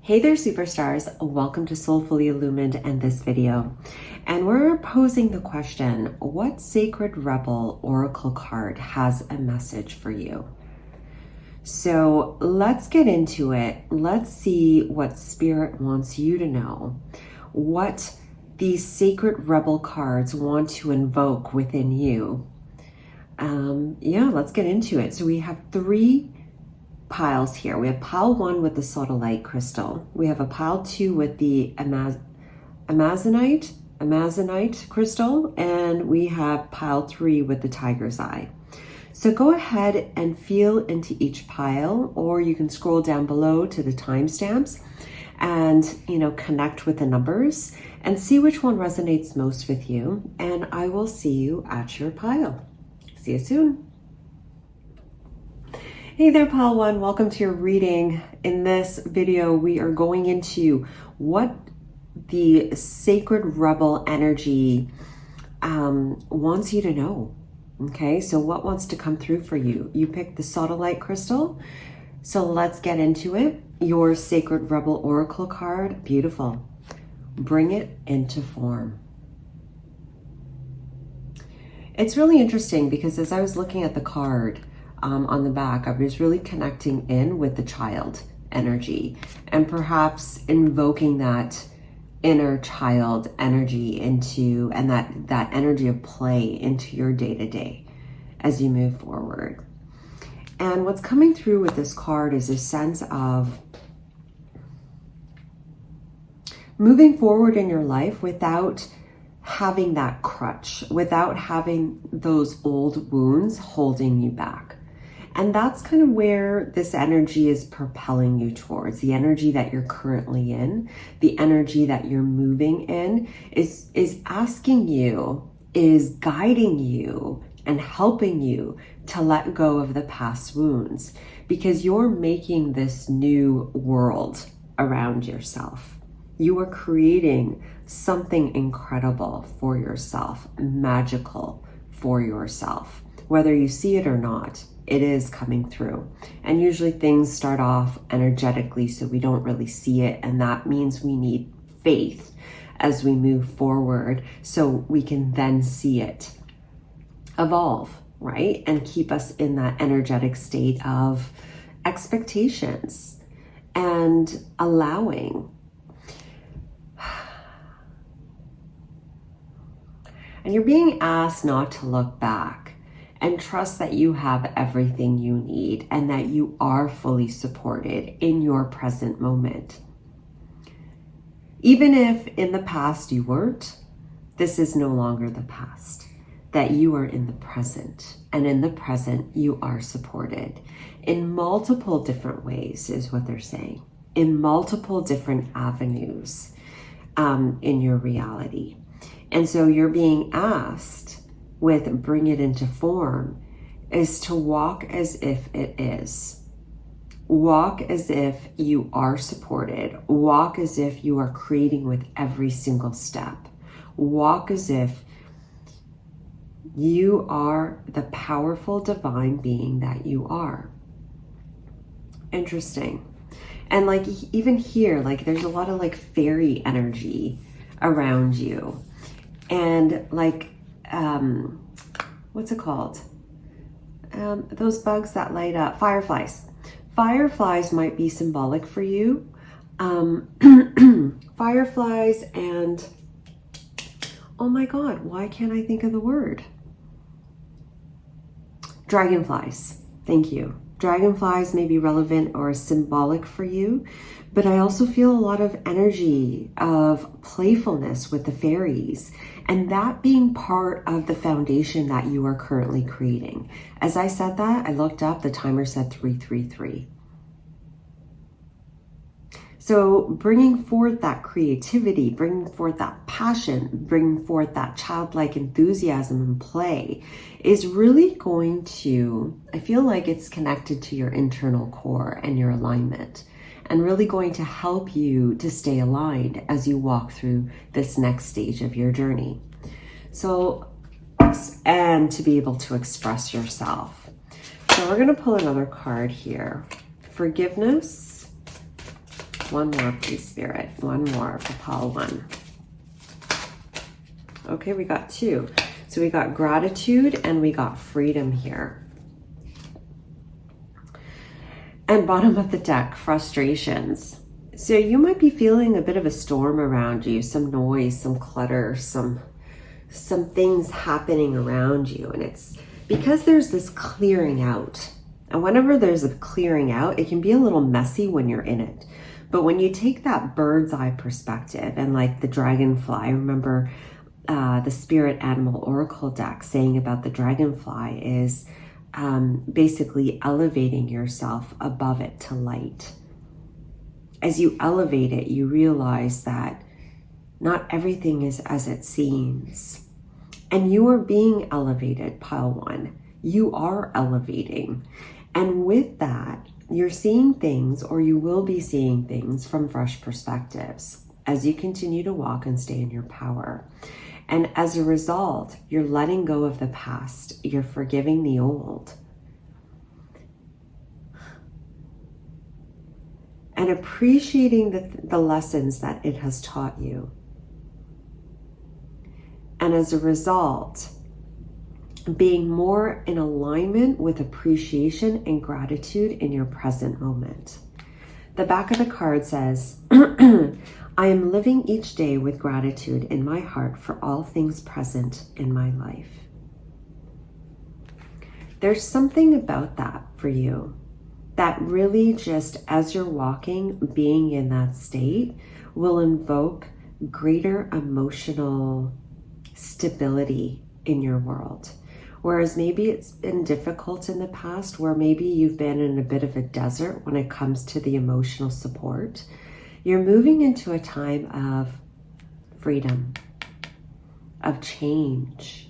Hey there, superstars. Welcome to Soulfully Illumined and this video. And we're posing the question, what Sacred Rebel Oracle card has a message for you? So let's get into it. Let's see what Spirit wants you to know. What these Sacred Rebel cards want to invoke within you. Let's get into it. So we have three piles here. We have pile 1 with the sodalite crystal. We have a pile 2 with the amazonite crystal, and we have pile 3 with the tiger's eye. So go ahead and feel into each pile, or you can scroll down below to the timestamps and connect with the numbers and see which one resonates most with you. And I will see you at your pile. See you soon. Hey there, pile 1, welcome to your reading. In this video, we are going into what the Sacred Rebel energy wants you to know. Okay, so what wants to come through for you? You picked the sodalite crystal, so let's get into it. Your Sacred Rebel Oracle card, beautiful. Bring it into form. It's really interesting because as I was looking at the card, on the back, I was really connecting in with the child energy and perhaps invoking that inner child energy into, and that energy of play into your day-to-day as you move forward. And what's coming through with this card is a sense of moving forward in your life without having that crutch, without having those old wounds holding you back. And that's kind of where this energy is propelling you towards. The energy that you're currently in, the energy that you're moving in is asking you, is guiding you and helping you to let go of the past wounds, because you're making this new world around yourself. You are creating something incredible for yourself, magical for yourself, whether you see it or not. It is coming through. And usually things start off energetically, so we don't really see it. And that means we need faith as we move forward so we can then see it evolve, right? And keep us in that energetic state of expectations and allowing. And you're being asked not to look back and trust that you have everything you need and that you are fully supported in your present moment. Even if in the past you weren't, this is no longer the past, that you are in the present. And in the present, you are supported in multiple different ways, is what they're saying, in multiple different avenues in your reality. And so you're being asked with bring it into form is to walk as if it is. Walk as if you are supported. Walk as if you are creating with every single step. Walk as if you are the powerful divine being that you are. Interesting. And like even here, like there's a lot of like fairy energy around you. And like, what's it called? Those bugs that light up, fireflies. Fireflies might be symbolic for you. Fireflies and, oh my God, why can't I think of the word? Dragonflies, thank you. Dragonflies may be relevant or symbolic for you, but I also feel a lot of energy of playfulness with the fairies, and that being part of the foundation that you are currently creating. As I said that, I looked up, the timer said 333. So bringing forth that creativity, bringing forth that passion, bringing forth that childlike enthusiasm and play is really going to, I feel like it's connected to your internal core and your alignment, and really going to help you to stay aligned as you walk through this next stage of your journey. So, and to be able to express yourself. So we're going to pull another card here. Forgiveness, One more, please, Spirit. One more for pile 1. Okay, we got 2. So we got gratitude and we got freedom here. And bottom of the deck, frustrations. So you might be feeling a bit of a storm around you, some noise, some clutter, some things happening around you. And it's because there's this clearing out. And whenever there's a clearing out, it can be a little messy when you're in it. But when you take that bird's eye perspective and like the dragonfly, remember the Spirit Animal Oracle deck saying about the dragonfly is basically elevating yourself above it to light. As you elevate it, you realize that not everything is as it seems. And you are being elevated, pile 1. You are elevating. And with that, you're seeing things, or you will be seeing things from fresh perspectives as you continue to walk and stay in your power. And as a result, you're letting go of the past. You're forgiving the old. And appreciating the lessons that it has taught you. And as a result, being more in alignment with appreciation and gratitude in your present moment. The back of the card says, I am living each day with gratitude in my heart for all things present in my life. There's something about that for you that really just as you're walking, being in that state will invoke greater emotional stability in your world. Whereas maybe it's been difficult in the past, where maybe you've been in a bit of a desert when it comes to the emotional support. You're moving into a time of freedom, of change.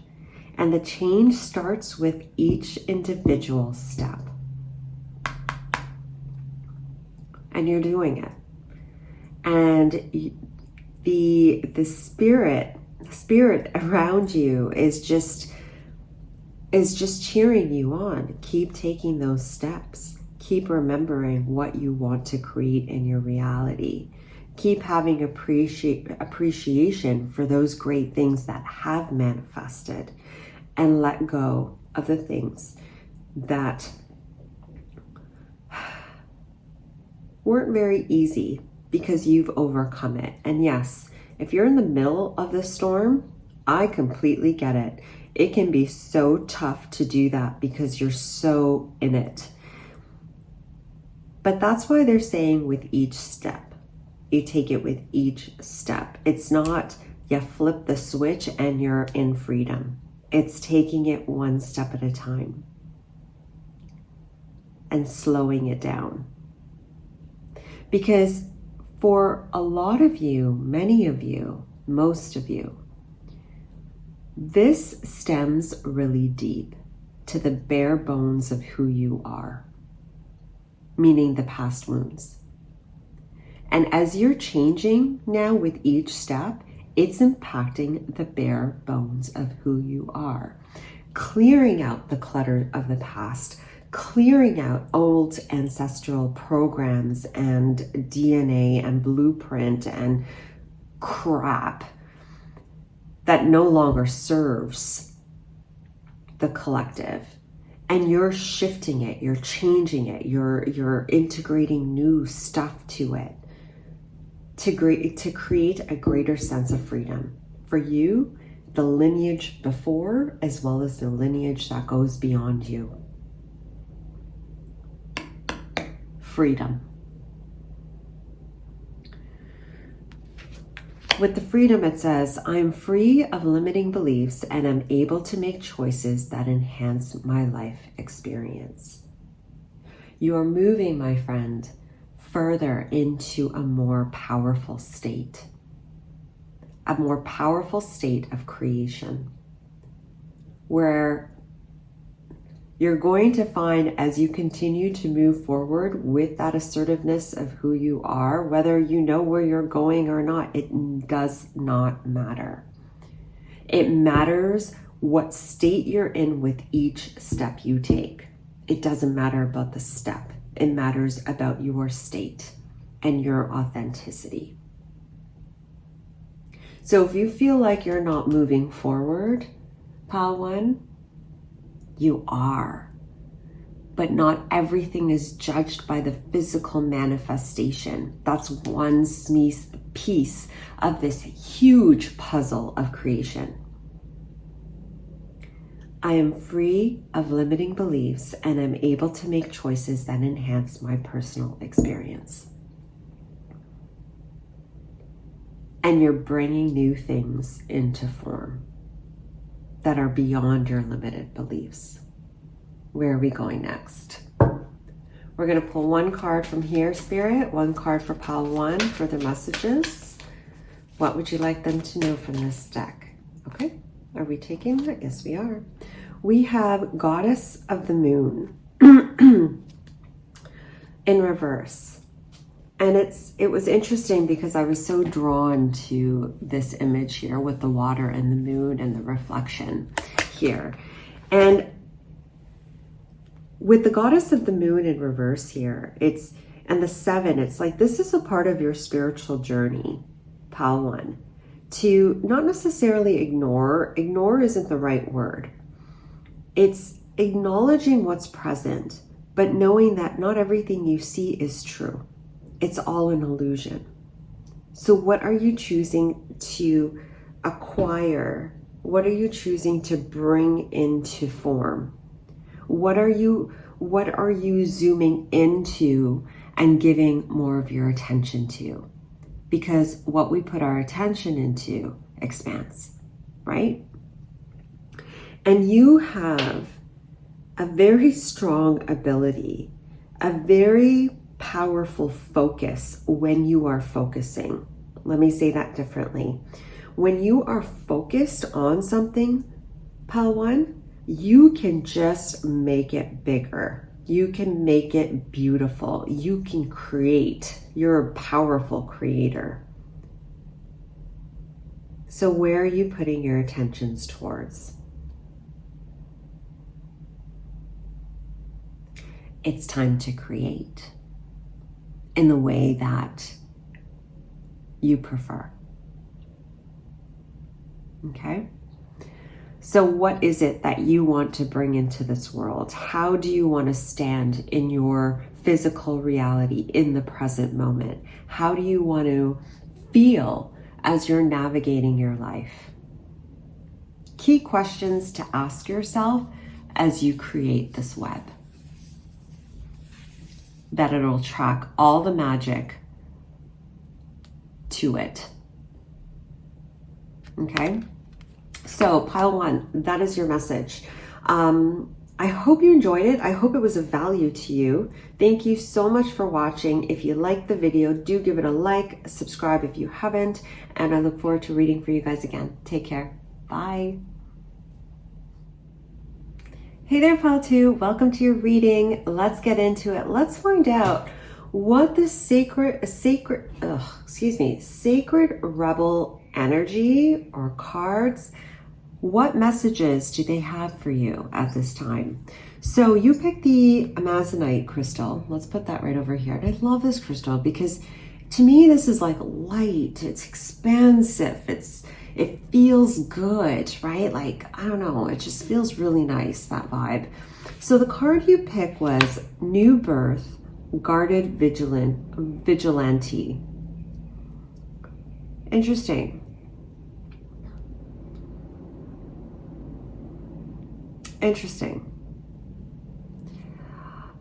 And the change starts with each individual step. And you're doing it. And the spirit around you is just cheering you on. Keep taking those steps. Keep remembering what you want to create in your reality. Keep having appreciation for those great things that have manifested, and let go of the things that weren't very easy because you've overcome it. And yes, if you're in the middle of the storm, I completely get it. It can be so tough to do that because you're so in it. But that's why they're saying with each step, you take it with each step. It's not you flip the switch and you're in freedom. It's taking it one step at a time and slowing it down. Because for a lot of you, many of you, most of you, this stems really deep to the bare bones of who you are, meaning the past wounds. And as you're changing now with each step, it's impacting the bare bones of who you are, clearing out the clutter of the past, clearing out old ancestral programs and DNA and blueprint and crap that no longer serves the collective. And you're shifting it, you're changing it, you're integrating new stuff to it to create a greater sense of freedom for you, the lineage before, as well as the lineage that goes beyond you. Freedom. With the freedom, it says, I am free of limiting beliefs and am able to make choices that enhance my life experience. You are moving, my friend, further into a more powerful state of creation, where you're going to find, as you continue to move forward with that assertiveness of who you are, whether you know where you're going or not, it does not matter. It matters what state you're in with each step you take. It doesn't matter about the step. It matters about your state and your authenticity. So if you feel like you're not moving forward, Pile 1, you are. But not everything is judged by the physical manifestation. That's one piece of this huge puzzle of creation. I am free of limiting beliefs and I'm able to make choices that enhance my personal experience. And you're bringing new things into form that are beyond your limited beliefs. Where are we going next? We're going to pull one card from here, Spirit, one card for Pile 1 for the messages. What would you like them to know from this deck? Okay, are we taking that? Yes, we are. We have Goddess of the Moon in reverse. And it was interesting because I was so drawn to this image here with the water and the moon and the reflection here. And with the Goddess of the Moon in reverse here, and the 7, it's like this is a part of your spiritual journey, Pile 1. To not necessarily ignore isn't the right word. It's acknowledging what's present, but knowing that not everything you see is true. It's all an illusion. So what are you choosing to acquire? What are you choosing to bring into form? What are you zooming into and giving more of your attention to? Because what we put our attention into expands, right? And you have a very strong ability, a very powerful focus when you are focusing. Let me say that differently. When you are focused on something, Pile 1, you can just make it bigger. You can make it beautiful. You can create. You're a powerful creator. So where are you putting your attentions towards? It's time to create in the way that you prefer. Okay? So what is it that you want to bring into this world? How do you want to stand in your physical reality in the present moment? How do you want to feel as you're navigating your life? Key questions to ask yourself as you create this web. That it'll track all the magic to it. Okay? So Pile 1, that is your message. I hope you enjoyed it. I hope it was of value to you. Thank you so much for watching. If you liked the video, do give it a like, subscribe if you haven't, and I look forward to reading for you guys again. Take care. Bye. Hey there, Pile 2. Welcome to your reading. Let's get into it. Let's find out what the sacred rebel energy or cards, what messages do they have for you at this time? So you picked the Amazonite crystal. Let's put that right over here. And I love this crystal because to me, this is like light. It's expansive. It feels good, right? Like, I don't know, it just feels really nice, that vibe. So the card you picked was New Birth, Guarded Vigilante. Interesting. Interesting.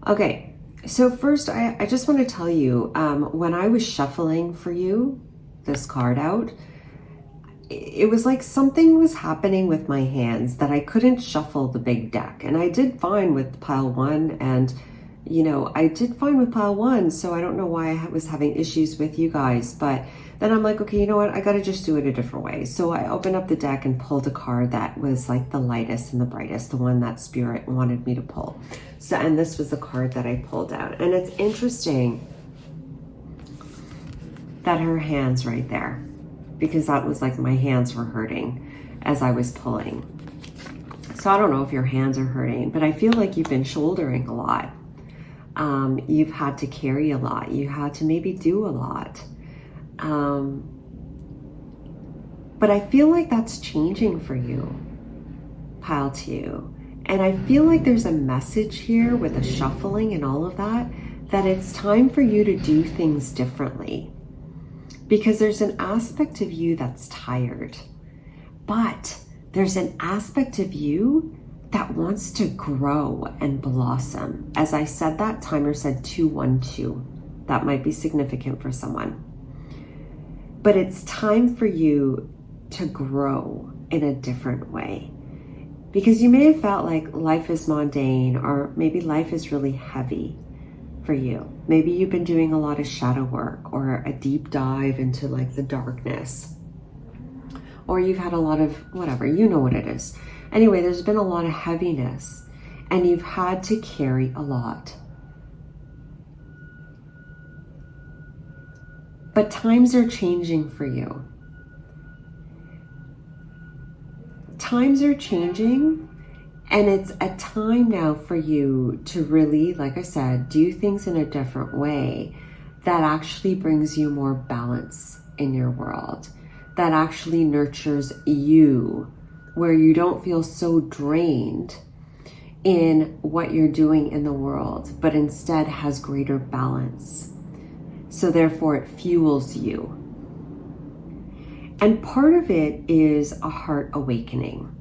Okay, so first I just want to tell you, when I was shuffling for you this card out, it was like something was happening with my hands that I couldn't shuffle the big deck. And I did fine with Pile 1 and I did fine with Pile 1, so I don't know why I was having issues with you guys. But then I'm like, okay, you know what? I got to just do it a different way. So I opened up the deck and pulled a card that was like the lightest and the brightest, the one that Spirit wanted me to pull. So, and this was the card that I pulled out. And it's interesting that her hand's right there, because that was like my hands were hurting as I was pulling. So I don't know if your hands are hurting, but I feel like you've been shouldering a lot. You've had to carry a lot. You had to maybe do a lot. But I feel like that's changing for you, pile 2. And I feel like there's a message here with the shuffling and all of that, that it's time for you to do things differently. Because there's an aspect of you that's tired. But there's an aspect of you that wants to grow and blossom. As I said that, timer said 212. That might be significant for someone. But it's time for you to grow in a different way. Because you may have felt like life is mundane, or maybe life is really heavy for you. Maybe you've been doing a lot of shadow work or a deep dive into like the darkness. Or you've had a lot of whatever, you know what it is. Anyway, there's been a lot of heaviness and you've had to carry a lot. But times are changing for you. Times are changing, and it's a time now for you to really, like I said, do things in a different way that actually brings you more balance in your world, that actually nurtures you, where you don't feel so drained in what you're doing in the world, but instead has greater balance. So therefore it fuels you. And part of it is a heart awakening,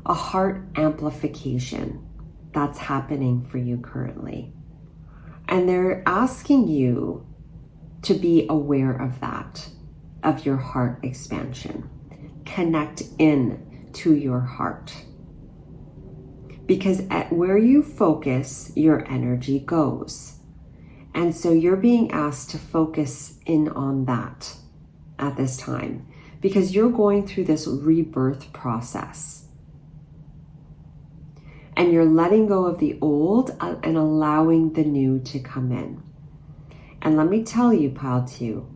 a heart amplification that's happening for you currently. And they're asking you to be aware of that, of your heart expansion. Connect in to your heart. Because at where you focus, your energy goes. And so you're being asked to focus in on that at this time, because you're going through this rebirth process and you're letting go of the old and allowing the new to come in. And let me tell you, pile 2,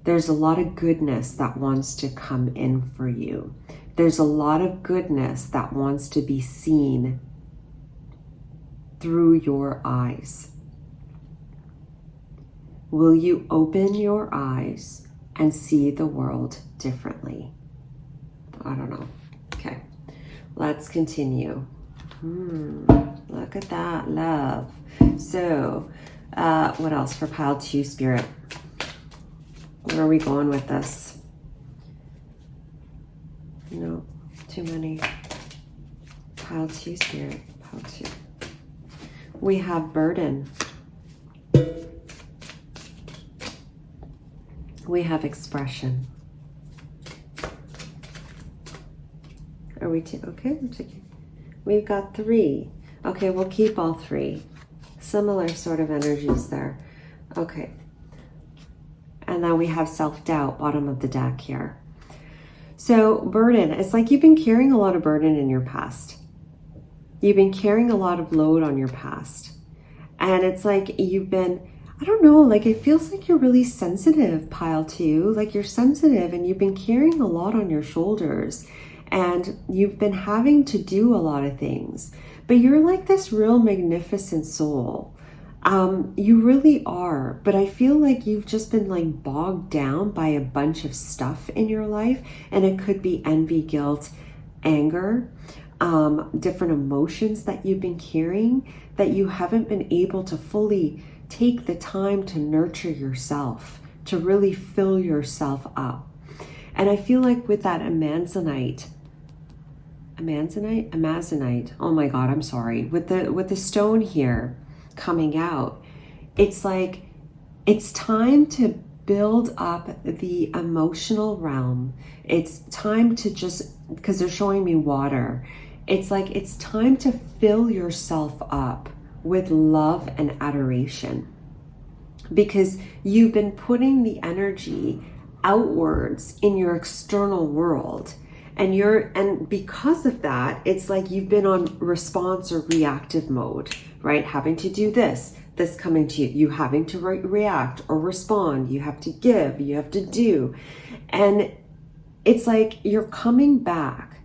there's a lot of goodness that wants to come in for you. There's a lot of goodness that wants to be seen through your eyes. Will you open your eyes and see the world differently? I don't know. Okay, let's continue. Look at that, love. So, what else for pile 2, Spirit? Where are we going with this? No, too many. Pile 2, Spirit, pile 2. We have burden. We have expression. Are we okay? We've got 3. Okay, we'll keep all 3. Similar sort of energies there. Okay. And then we have self-doubt, bottom of the deck here. So burden, it's like you've been carrying a lot of burden in your past. You've been carrying a lot of load on your past. And it's like you've been, I don't know, like it feels like you're really sensitive, pile 2. Like you're sensitive and you've been carrying a lot on your shoulders and you've been having to do a lot of things. But you're like this real magnificent soul. You really are. But I feel like you've just been like bogged down by a bunch of stuff in your life. And it could be envy, guilt, anger, different emotions that you've been carrying that you haven't been able to fully take the time to nurture yourself, to really fill yourself up. And I feel like with that Amazonite, oh my God, I'm sorry. With the stone here coming out, it's like, it's time to build up the emotional realm. It's time to just, because they're showing me water. It's like, it's time to fill yourself up with love and adoration, because you've been putting the energy outwards in your external world, and because of that, it's like you've been on response or reactive mode, right? Having to do this coming to you having to react or respond, you have to give, you have to do, and it's like you're coming back.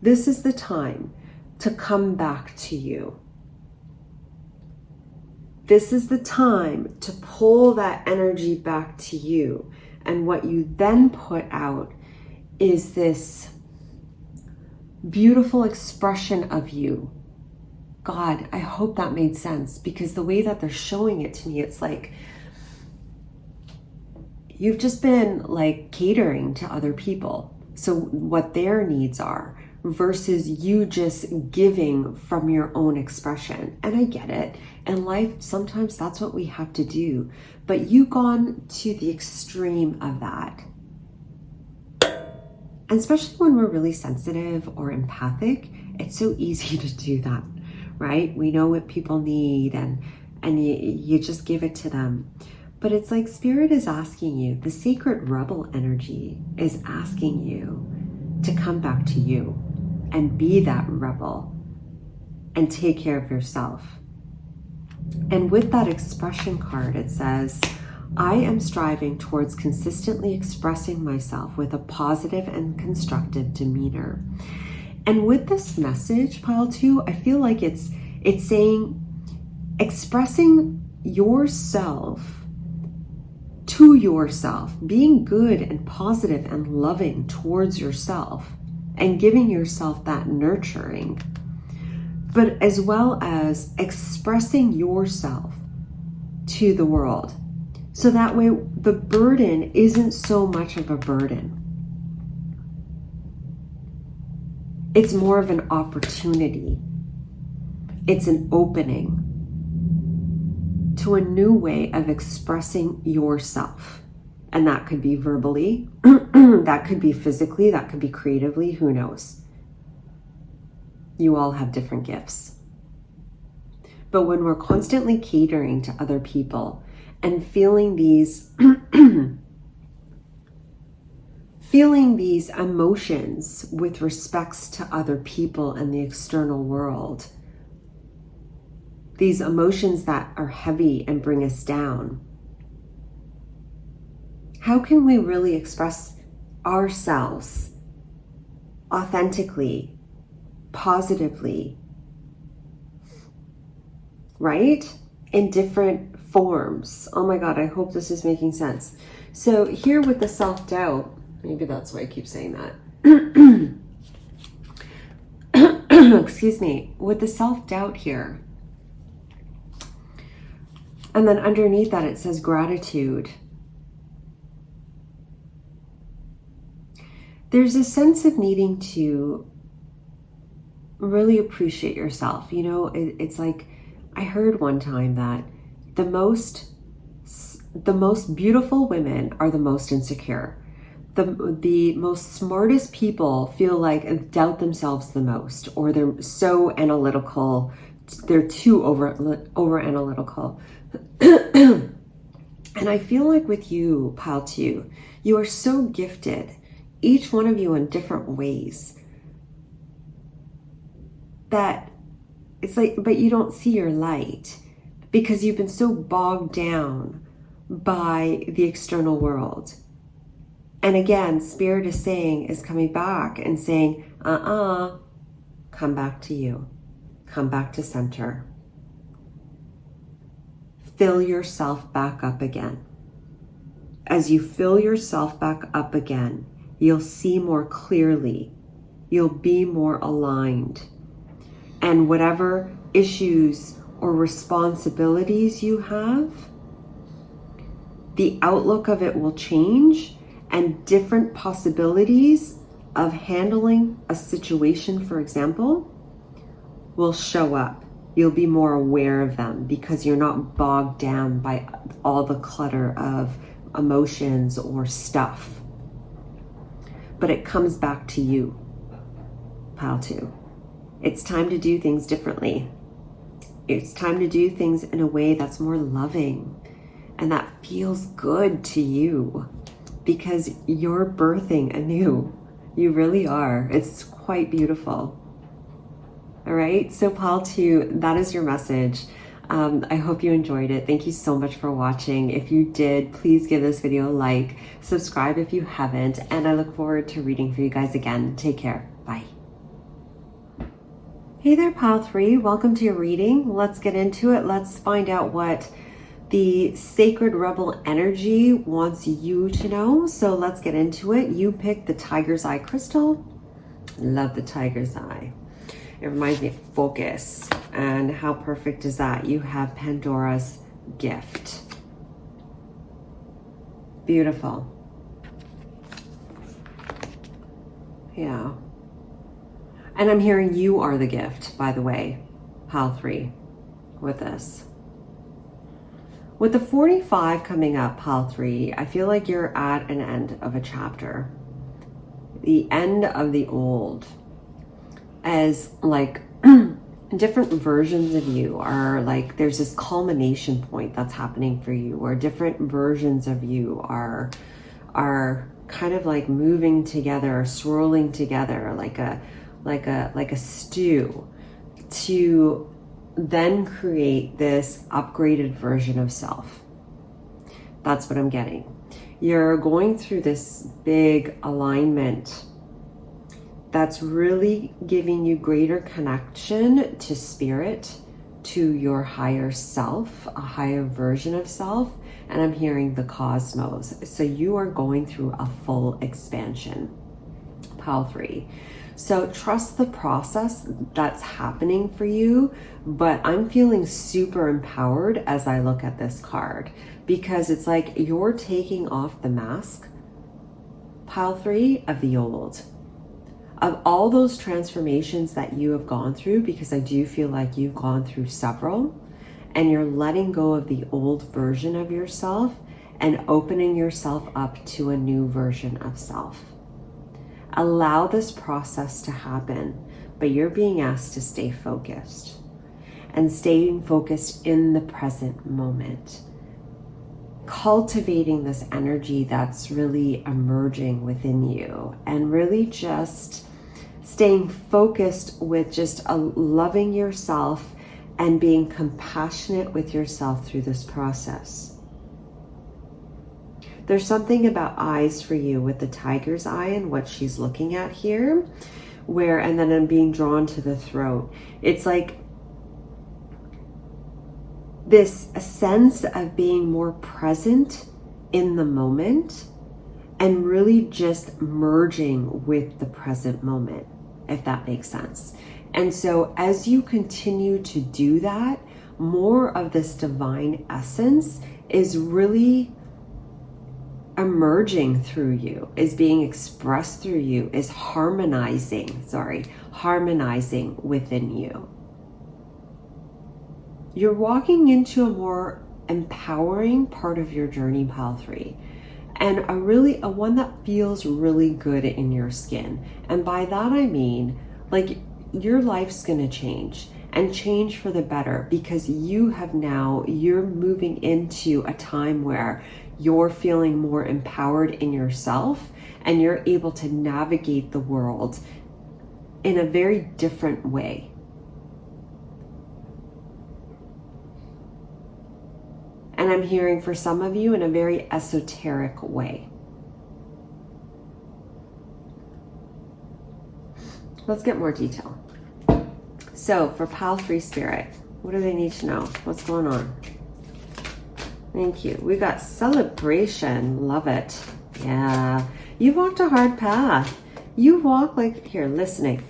This is the time to come back to you. this is the time to pull that energy back to you. And what you then put out is this beautiful expression of you. God, I hope that made sense, because the way that they're showing it to me, it's like you've just been like catering to other people. So what their needs are versus you just giving from your own expression. And I get it. In life, sometimes that's what we have to do. But you've gone to the extreme of that. And especially when we're really sensitive or empathic, it's so easy to do that, right? We know what people need and you just give it to them. But it's like Spirit is asking you, the sacred rebel energy is asking you to come back to you and be that rebel and take care of yourself. And with that expression card, it says, I am striving towards consistently expressing myself with a positive and constructive demeanor. And with this message, pile 2, I feel like it's saying expressing yourself to yourself, being good and positive and loving towards yourself and giving yourself that nurturing, but as well as expressing yourself to the world. So that way the burden isn't so much of a burden. It's more of an opportunity. It's an opening to a new way of expressing yourself. And that could be verbally, that could be physically, that could be creatively, who knows? You all have different gifts. But when we're constantly catering to other people and feeling these emotions with respects to other people and the external world, these emotions that are heavy and bring us down, how can we really express ourselves authentically, positively, right? In different forms. Oh my God, I hope this is making sense. So here with the self-doubt, maybe that's why I keep saying that. Excuse me. With the self-doubt here, and then underneath that it says gratitude. There's a sense of needing to really appreciate yourself. You know, it's like, I heard one time that the most beautiful women are the most insecure. The most smartest people feel like doubt themselves the most, or they're so analytical, they're too over analytical. And I feel like with you, pile 2, you are so gifted, each one of you in different ways, that it's like, but you don't see your light because you've been so bogged down by the external world. And again, Spirit is coming back and saying, come back to you. Come back to center. Fill yourself back up again. As you fill yourself back up again, you'll see more clearly. You'll be more aligned. And whatever issues or responsibilities you have, the outlook of it will change, and different possibilities of handling a situation, for example, will show up. You'll be more aware of them because you're not bogged down by all the clutter of emotions or stuff. But it comes back to you, pile 2. It's time to do things differently. It's time to do things in a way that's more loving and that feels good to you, because you're birthing anew. You really are. It's quite beautiful. All right, so pile 2, that is your message. I hope you enjoyed it. Thank you so much for watching. If you did, please give this video a like, subscribe if you haven't, and I look forward to reading for you guys again. Take care. Bye. Hey there, Pile 3. Welcome to your reading. Let's get into it. Let's find out what the Sacred Rebel energy wants you to know. So let's get into it. You picked the Tiger's Eye crystal. Love the Tiger's Eye. It reminds me of focus. And how perfect is that? You have Pandora's gift. Beautiful. Yeah. And I'm hearing you are the gift, by the way, Pile 3, with this. With the 45 coming up, Pile 3, I feel like you're at an end of a chapter. The end of the old. As like different versions of you are like, there's this culmination point that's happening for you, or different versions of you are kind of like moving together, swirling together like a stew, to then create this upgraded version of self. That's what I'm getting. You're going through this big alignment that's really giving you greater connection to spirit, to your higher self, a higher version of self. And I'm hearing the cosmos. So you are going through a full expansion, Pile 3. So trust the process that's happening for you, but I'm feeling super empowered as I look at this card, because it's like you're taking off the mask, Pile 3, of the old. Of all those transformations that you have gone through, because I do feel like you've gone through several, and you're letting go of the old version of yourself and opening yourself up to a new version of self. Allow this process to happen, but you're being asked to stay focused, and staying focused in the present moment. Cultivating this energy that's really emerging within you, and really just staying focused with just loving yourself and being compassionate with yourself through this process. There's something about eyes for you with the Tiger's Eye and what she's looking at here, where, and then I'm being drawn to the throat. It's like this sense of being more present in the moment and really just merging with the present moment, if that makes sense. And so as you continue to do that, more of this divine essence is really emerging through you, is being expressed through you, is harmonizing within you. You're walking into a more empowering part of your journey, Pile 3, and a one that feels really good in your skin. And by that I mean, like, your life's gonna change, and change for the better, because you're moving into a time where you're feeling more empowered in yourself, and you're able to navigate the world in a very different way. And I'm hearing for some of you in a very esoteric way. Let's get more detail. So for Pile 3 Spirit, what do they need to know? What's going on? Thank you. We got celebration. Love it. Yeah. You've walked a hard path. You walk like, here, listening.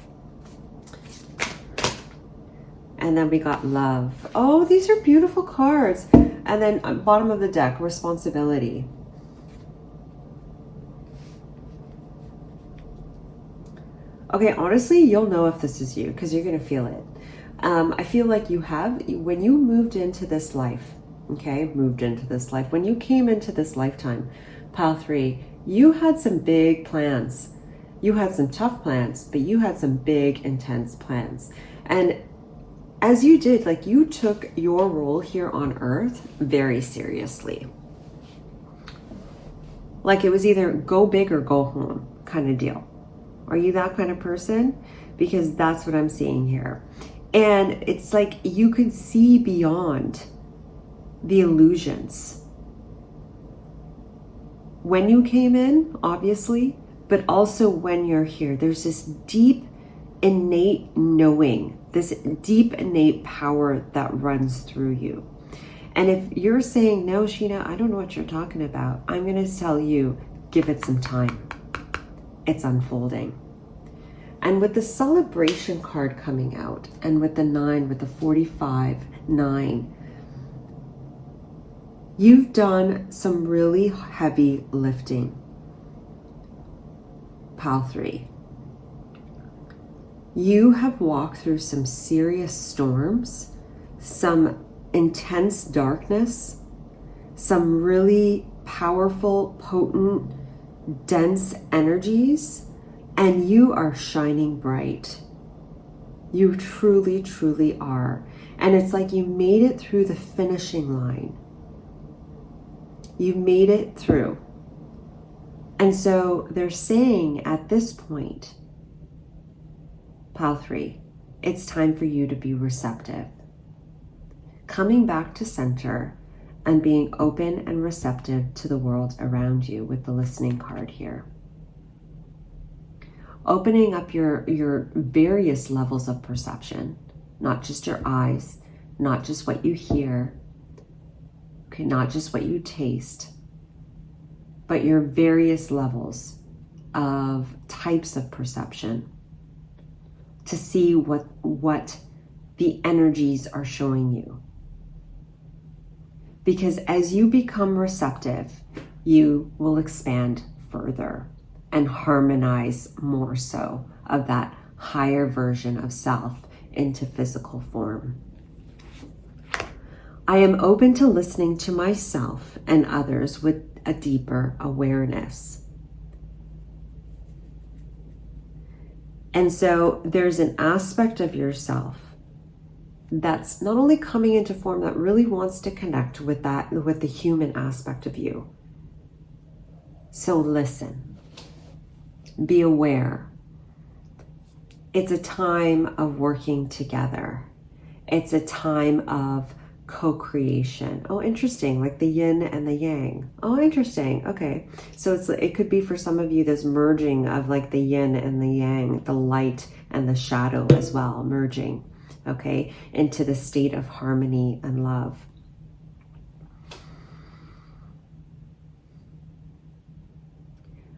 And then we got love. Oh, these are beautiful cards. And then bottom of the deck, responsibility. Okay, honestly, you'll know if this is you, because you're going to feel it. I feel like when you moved into this life, when you came into this lifetime, Pile 3, you had some big plans. You had some tough plans, but you had some big, intense plans. And as you did, like, you took your role here on Earth very seriously. Like, it was either go big or go home kind of deal. Are you that kind of person? Because that's what I'm seeing here. And it's like you could see beyond the illusions when you came in, obviously, but also when you're here. There's this deep innate knowing, this deep innate power that runs through you. And if you're saying, no, Sheena, I don't know what you're talking about, I'm going to tell you, give it some time. It's unfolding. And with the celebration card coming out, and with the 9, with the 45, 9, you've done some really heavy lifting, Pile 3. You have walked through some serious storms, some intense darkness, some really powerful, potent, dense energies, and you are shining bright. You truly, truly are. And it's like you made it through the finishing line. You made it through. And so they're saying at this point, Pile 3, it's time for you to be receptive. Coming back to center and being open and receptive to the world around you with the listening card here. Opening up your various levels of perception, not just your eyes, not just what you hear, okay, not just what you taste, but your various levels of types of perception to see what the energies are showing you. Because as you become receptive, you will expand further and harmonize more so of that higher version of self into physical form. I am open to listening to myself and others with a deeper awareness. And so there's an aspect of yourself that's not only coming into form that really wants to connect with the human aspect of you. So listen, be aware. It's a time of working together. It's a time of co-creation. Oh, interesting, like the yin and the yang. Oh, interesting. Okay. So it could be for some of you this merging of like the yin and the yang, the light and the shadow as well, merging, okay, into the state of harmony and love.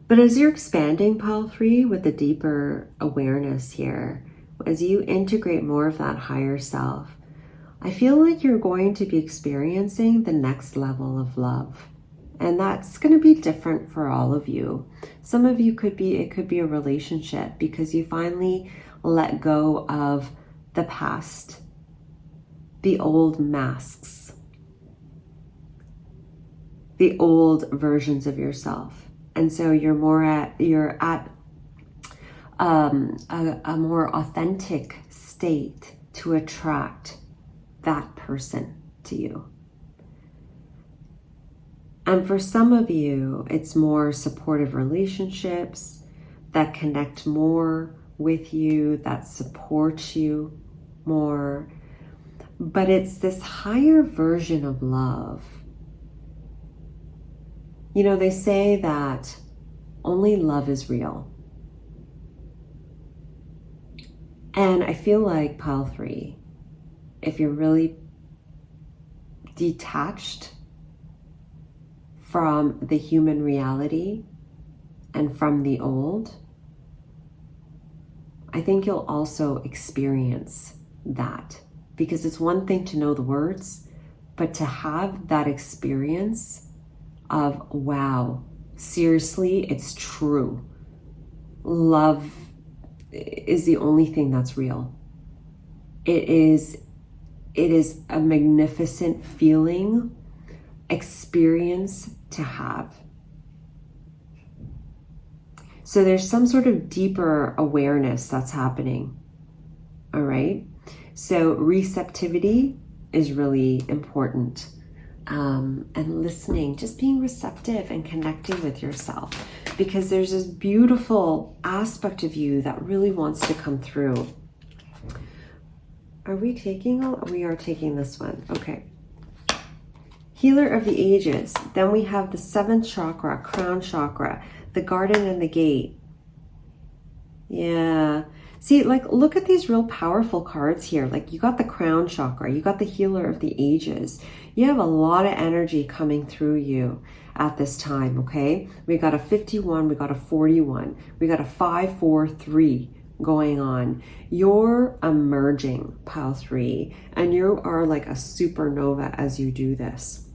But as you're expanding Pile 3 with a deeper awareness here, as you integrate more of that higher self, I feel like you're going to be experiencing the next level of love. And that's going to be different for all of you. Some of you it could be a relationship because you finally let go of the past, the old masks, the old versions of yourself. And so you're at a more authentic state to attract that person to you. And for some of you, it's more supportive relationships that connect more with you, that support you more. But it's this higher version of love. You know, they say that only love is real. And I feel like Pile 3, if you're really detached from the human reality and from the old, I think you'll also experience that. Because it's one thing to know the words, but to have that experience of, wow, seriously, it's true. Love is the only thing that's real. It is a magnificent feeling, experience to have. So there's some sort of deeper awareness that's happening. All right. So receptivity is really important. And listening, just being receptive and connecting with yourself, because there's this beautiful aspect of you that really wants to come through. Are we taking we are taking this one. Okay. Healer of the ages. Then we have the 7th chakra, crown chakra, the garden and the gate. Yeah. See, like, look at these real powerful cards here. Like, you got the crown chakra, you got the healer of the ages. You have a lot of energy coming through you at this time, okay? We got a 51, we got a 41, we got a 5, 4, 3 going on. You're emerging, pile 3, and you are like a supernova as you do this.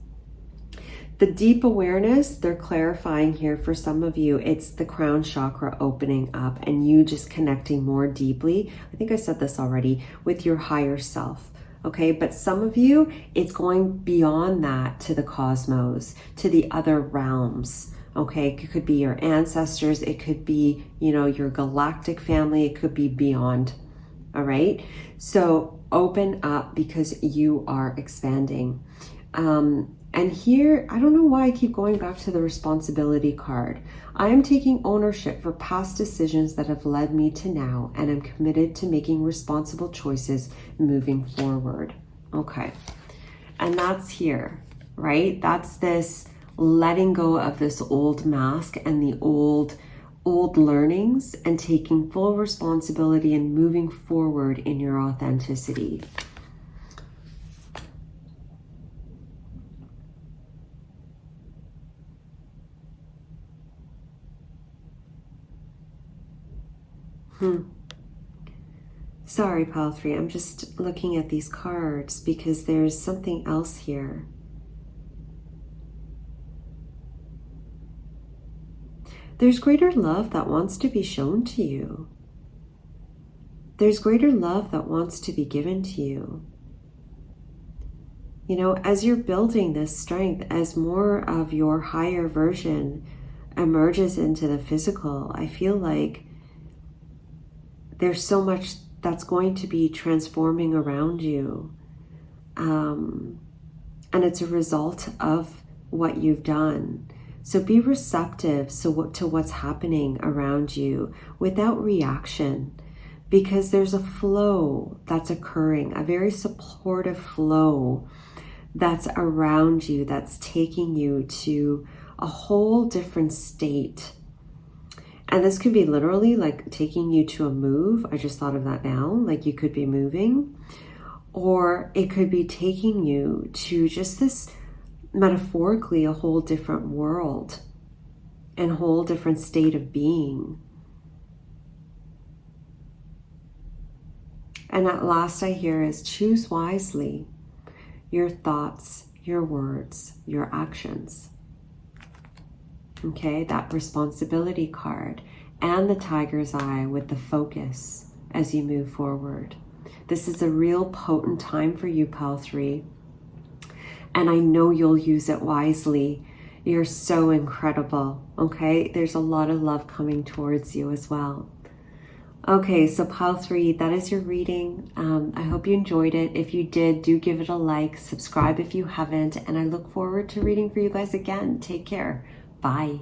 The deep awareness, they're clarifying here for some of you, it's the crown chakra opening up and you just connecting more deeply. I think I said this already, with your higher self. Okay, but some of you, it's going beyond that to the cosmos, to the other realms. Okay, it could be your ancestors, it could be, you know, your galactic family, it could be beyond. All right, so open up because you are expanding. And here, I don't know why I keep going back to the responsibility card. I am taking ownership for past decisions that have led me to now, and I'm committed to making responsible choices moving forward. Okay, and that's here, right? That's this letting go of this old mask and the old learnings and taking full responsibility and moving forward in your authenticity. Sorry, pile 3. I'm just looking at these cards because there's something else here. There's greater love that wants to be shown to you. There's greater love that wants to be given to you. You know, as you're building this strength, as more of your higher version emerges into the physical, I feel like there's so much that's going to be transforming around you. And it's a result of what you've done. So be receptive to what's happening around you without reaction, because there's a flow that's occurring, a very supportive flow that's around you, that's taking you to a whole different state. And this could be literally like taking you to a move. I just thought of that now. Like you could be moving, or it could be taking you to just this, metaphorically, a whole different world and whole different state of being. And at last I hear is choose wisely your thoughts, your words, your actions. Okay, that responsibility card and the tiger's eye with the focus as you move forward. This is a real potent time for you, pile 3. And I know you'll use it wisely. You're so incredible, okay? There's a lot of love coming towards you as well. Okay, so pile 3, that is your reading. I hope you enjoyed it. If you did, do give it a like, subscribe if you haven't, and I look forward to reading for you guys again. Take care. Bye.